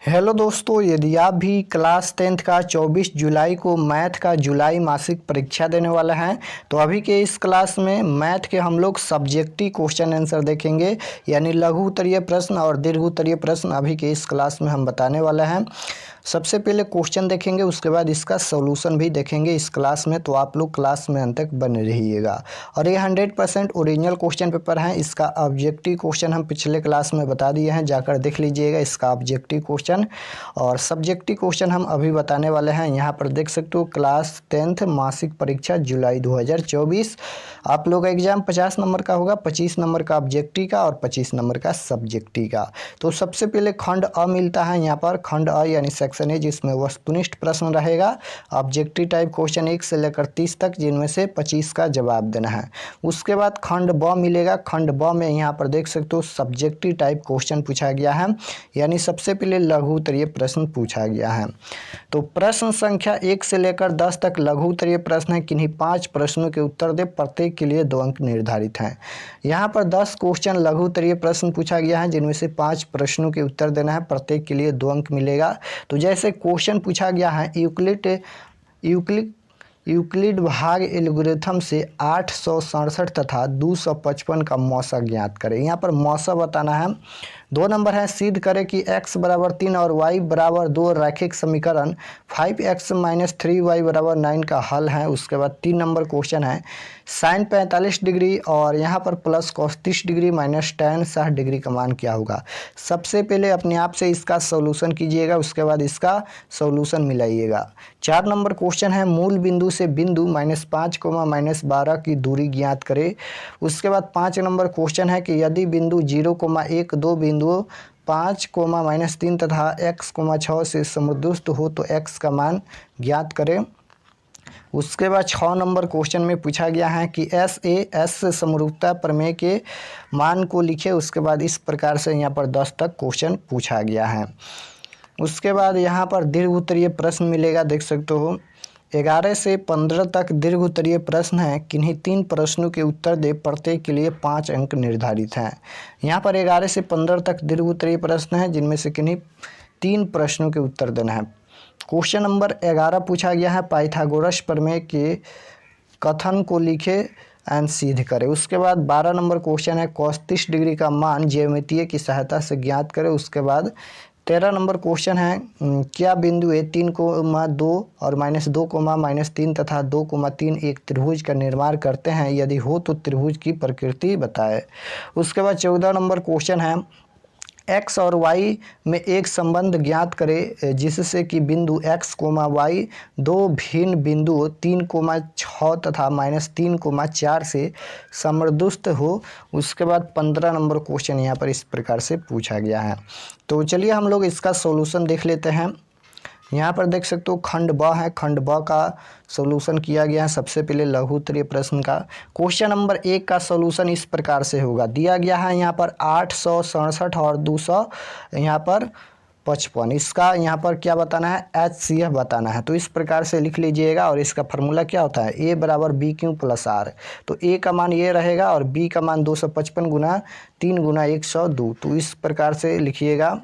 Hello दोस्तों, यदि आप भी क्लास 10th का 24 जुलाई को मैथ का जुलाई मासिक परीक्षा देने वाले हैं तो अभी के इस क्लास में मैथ के हम लोग सब्जेक्टिव क्वेश्चन आंसर देखेंगे। यानी लघु उत्तरीय प्रश्न और दीर्घ उत्तरीय प्रश्न अभी के इस क्लास में हम बताने वाले हैं। सबसे पहले क्वेश्चन देखेंगे, उसके बाद इसका सॉल्यूशन भी देखेंगे इस क्लास में। तो आप लोग क्लास में अंत तक बने रहिएगा। और ये 100% ओरिजिनल क्वेश्चन पेपर है। इसका ऑब्जेक्टिव क्वेश्चन हम पिछले क्लास में बता दिए हैं, जाकर देख लीजिएगा इसका ऑब्जेक्टिव क्वेश्चन। और सब्जेक्टिव क्वेश्चन हम अभी बताने वाले हैं। यहाँ पर देख सकते हो, क्लास 10th मासिक परीक्षा जुलाई 2024। आप लोग का एग्जाम 50 नंबर का होगा, 25 नंबर का ऑब्जेक्टिव का और 25 नंबर का सब्जेक्टिव का। तो सबसे पहले खंड अ मिलता है। यहाँ पर खंड अ यानी सेक्शन ए, जिसमें वस्तुनिष्ठ प्रश्न रहेगा। ऑब्जेक्टिव टाइप क्वेश्चन 1 से लेकर 30 तक, जिनमें से 25 का जवाब देना है। उसके बाद खंड ब मिलेगा। खंड ब में यहाँ पर देख सकते हो सब्जेक्टिव टाइप क्वेश्चन पूछा गया है, यानी सबसे पहले लघु उत्तरीय प्रश्न पूछा गया है। तो प्रश्न संख्या 1 से लेकर 10 तक लघु उत्तरीय प्रश्न है। किन्हीं 5 प्रश्नों के उत्तर दे, प्रत्येक के लिए 2 अंक निर्धारित हैं। यहाँ पर 10 क्वेश्चन लघु उत्तरीय प्रश्न पूछा गया है, जिनमें से 5 प्रश्नों के उत्तर देना है, प्रत्येक के लिए 2 अंक मिलेगा। तो जैसे क्वेश्चन पूछा गया है, यूक्लिड भाग एल्गोरिथम से 867 तथा 255 का मौसा ज्ञात करें। यहाँ पर मौसा बताना है। 2 नंबर है, सिद्ध करें कि x बराबर 3 और y बराबर 2 रैखिक समीकरण 5x - 3y बराबर 9 का हल है। उसके बाद 3 नंबर क्वेश्चन है, साइन 45 डिग्री और यहाँ पर plus cos 30 degree minus tan 60 degree का मान क्या होगा। सबसे पहले अपने आप से इसका सॉल्यूशन कीजिएगा, उसके बाद इसका सॉल्यूशन मिलाइएगा। 4 नंबर क्वेश्चन है, मूल बिंदु से बिंदु -5, -12 की दूरी ज्ञात करें। उसके बाद 5 नंबर क्वेश्चन है कि यदि बिंदु 0,1 2 बिंदु 5, -3 तथा x, 6 से समुद्रस्थ हो तो x का मान ज्ञात करें। उसके बाद 6 नंबर क्वेश्चन में पूछा गया है कि SAS समरूपता प्रमेय के मान को लिखे। उसके बाद इस प्रकार से यहाँ पर 10 तक क्वेश्चन पूछा गया है। उसके बाद यहाँ पर दीर्घ उत्तरीय प्रश्न मिलेगा, देख सकते हो 11 से 15 तक दीर्घ उत्तरीय प्रश्न है। किन्हीं 3 प्रश्नों के उत्तर दे, प्रत्येक के लिए 5 अंक निर्धारित हैं। यहाँ पर 11 से 15 तक दीर्घ उत्तरीय प्रश्न है, जिनमें से किन्हीं 3 प्रश्नों के उत्तर देना है। क्वेश्चन नंबर 11 पूछा गया है, पाइथागोरस प्रमेय के कथन को लिखे एंड सिद्ध करें। उसके बाद 12 नंबर क्वेश्चन है, cos 30 डिग्री का मान ज्यामितीय की सहायता से ज्ञात करें। उसके बाद 13 नंबर क्वेश्चन है, क्या बिंदु ए 3,2 और -2, -3 तथा 2,3 एक त्रिभुज का निर्माण करते हैं, यदि हो तो त्रिभुज की प्रकृति बताएं। उसके बाद 14 नंबर क्वेश्चन है, x और y में एक संबंध ज्ञात करें जिससे कि बिंदु x, y दो भिन्न बिंदु 3,6 तथा -3,4 से समदुष्ट हो। उसके बाद 15 नंबर क्वेश्चन यहाँ पर इस प्रकार से पूछा गया है। तो चलिए हम लोग इसका सॉल्यूशन देख लेते हैं। यहाँ पर देख सकते हो खंड ब है। खंड ब का सॉल्यूशन किया गया है। सबसे पहले लघु उत्तरीय प्रश्न का क्वेश्चन नंबर 1 का सॉल्यूशन इस प्रकार से होगा। दिया गया है यहाँ पर 867 और 200 यहाँ पर 55। इसका यहाँ पर क्या बताना है, HCF बताना है। तो इस प्रकार से लिख लीजिएगा। और इसका फार्मूला क्या होता है, A बराबर BQ + R। तो A का मान ये रहेगा और B का मान 255 गुना 3 गुना 102। तो इस प्रकार से लिखिएगा।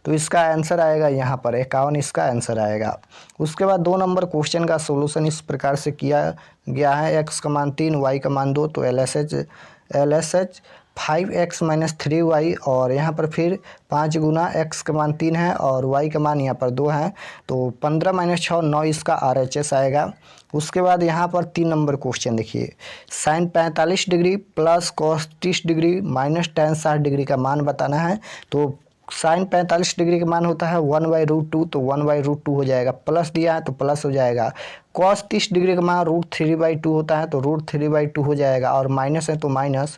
तो इसका आंसर आएगा यहाँ पर 51, इसका आंसर आएगा। उसके बाद 2 नंबर क्वेश्चन का सॉल्यूशन इस प्रकार से किया गया है, x का मान 3, y का मान 2। तो LSH 5x - 3y और यहाँ पर फिर 5 गुना x का मान 3 है और y का मान यहाँ पर 2 है। तो 15 - 6 9, इसका RHS आएगा। उसके बाद यहाँ पर 3 नंबर क्वेश्चन देखिए, sine 45 degree plus cos 30 degree minus tan 60 degree का मान बताना है। तो साइन 45 डिग्री का मान होता है 1/√2, तो 1/√2 हो जाएगा। प्लस दिया है तो प्लस हो जाएगा। कॉस 30 डिग्री का मान √3/2 होता है, तो √3/2 हो जाएगा। और माइनस है तो माइनस।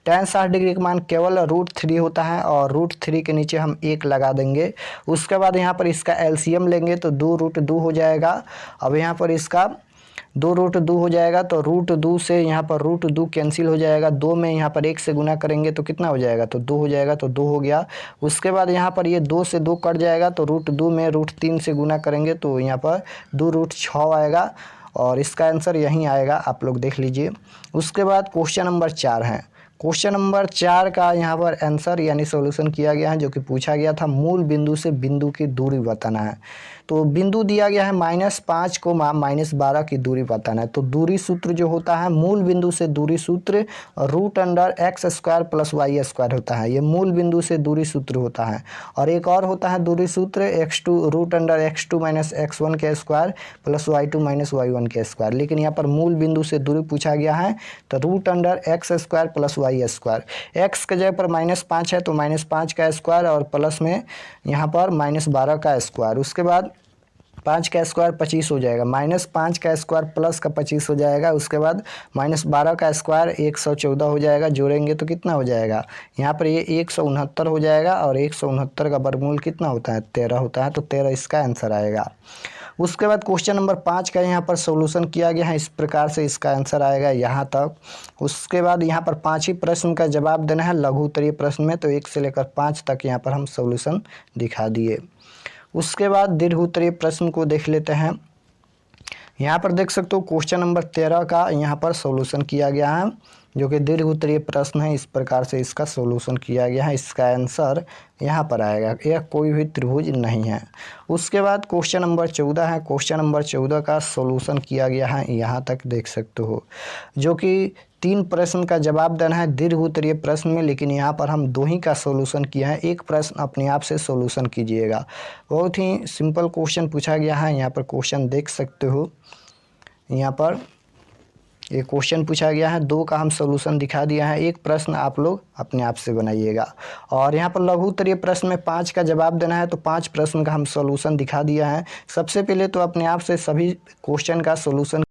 tan 60 डिग्री का मान केवल √3 होता है और √3 के नीचे हम 1 लगा देंगे। उसके बाद यहाँ पर इसका LCM लेंगे तो 2√2 हो जाएगा। अब यहाँ पर इसका 2√2 हो जाएगा, तो √2 से यहाँ पर √2 कैंसिल हो जाएगा। 2 में यहाँ पर 1 से गुना करेंगे तो कितना हो जाएगा, तो 2 हो जाएगा, तो 2 हो गया। उसके बाद यहाँ पर ये 2 से 2 कट जाएगा, तो √2 में √3 से गुना करेंगे तो यहाँ पर 2√6 आएगा। और इसका आंसर यहीं आएगा, आप लोग देख लीजिए। उसके बाद क्वेश्चन नंबर 4 है, क्वेश्चन नंबर 4 का यहाँ पर आंसर यानी सॉल्यूशन किया गया है, जो कि पूछा गया था मूल बिंदु से बिंदु की दूरी बताना है। तो बिंदु दिया गया है -5 को -12 की दूरी बताना है। तो दूरी सूत्र जो होता है मूल बिंदु से दूरी सूत्र √x² + y² होता है। ये मूल बिंदु से दूरी सूत्र होता है। और एक और होता है दूरी सूत्र √x2 - x1² + y2 - y1²। लेकिन यहाँ पर मूल बिंदु से दूरी पूछा गया है तो √x² + y²। x के जगह पर -5 है तो -5 का स्क्वायर और प्लस में यहाँ पर -12 का स्क्वायर। उसके बाद 5 का स्क्वायर 25 हो जाएगा, -5 का स्क्वायर प्लस का 25 हो जाएगा। उसके बाद -12 का स्क्वायर 114 हो जाएगा, जोड़ेंगे तो कितना हो जाएगा, यहाँ पर ये 169 हो जाएगा। और 169 का वर्गमूल कितना होता है, 13 होता है। तो 13 इसका आंसर आएगा। उसके बाद क्वेश्चन नंबर 5 का यहाँ पर सॉल्यूशन किया गया है, इस प्रकार से इसका आंसर आएगा यहाँ तक। उसके बाद यहाँ पर 5 ही प्रश्न का जवाब देना है लघु उत्तरीय प्रश्न में, तो 1 से लेकर 5 तक यहाँ पर हम सॉल्यूशन दिखा दिए। उसके बाद दीर्घ उत्तरीय प्रश्न को देख लेते हैं। यहाँ पर देख सकते हो क्वेश्चन नंबर 13 का यहाँ पर सॉल्यूशन किया गया है, जो कि दीर्घ उत्तरीय प्रश्न है। इस प्रकार से इसका सॉल्यूशन किया गया है। इसका आंसर यहाँ पर आएगा, यह कोई भी त्रिभुज नहीं है। उसके बाद क्वेश्चन नंबर 14 है। क्वेश्चन नंबर 14 का सॉल्यूशन किया गया है, यहाँ तक देख सकते हो, जो कि 3 प्रश्न का जवाब देना है दीर्घ उत्तरीय प्रश्न में। लेकिन यहाँ पर हम 2 ही का सॉल्यूशन किया है, एक प्रश्न अपने आप से सॉल्यूशन कीजिएगा। बहुत ही सिंपल क्वेश्चन पूछा गया है। यहाँ पर क्वेश्चन देख सकते हो, यहाँ पर एक क्वेश्चन पूछा गया है, 2 का हम सॉल्यूशन दिखा दिया है। एक प्रश्न आप लोग अपने आप से बनाइएगा। और यहाँ पर लघु उत्तरीय प्रश्न में 5 का जवाब देना है, तो 5 प्रश्न का हम सॉल्यूशन दिखा दिया है। सबसे पहले तो अपने आप से सभी क्वेश्चन का सॉल्यूशन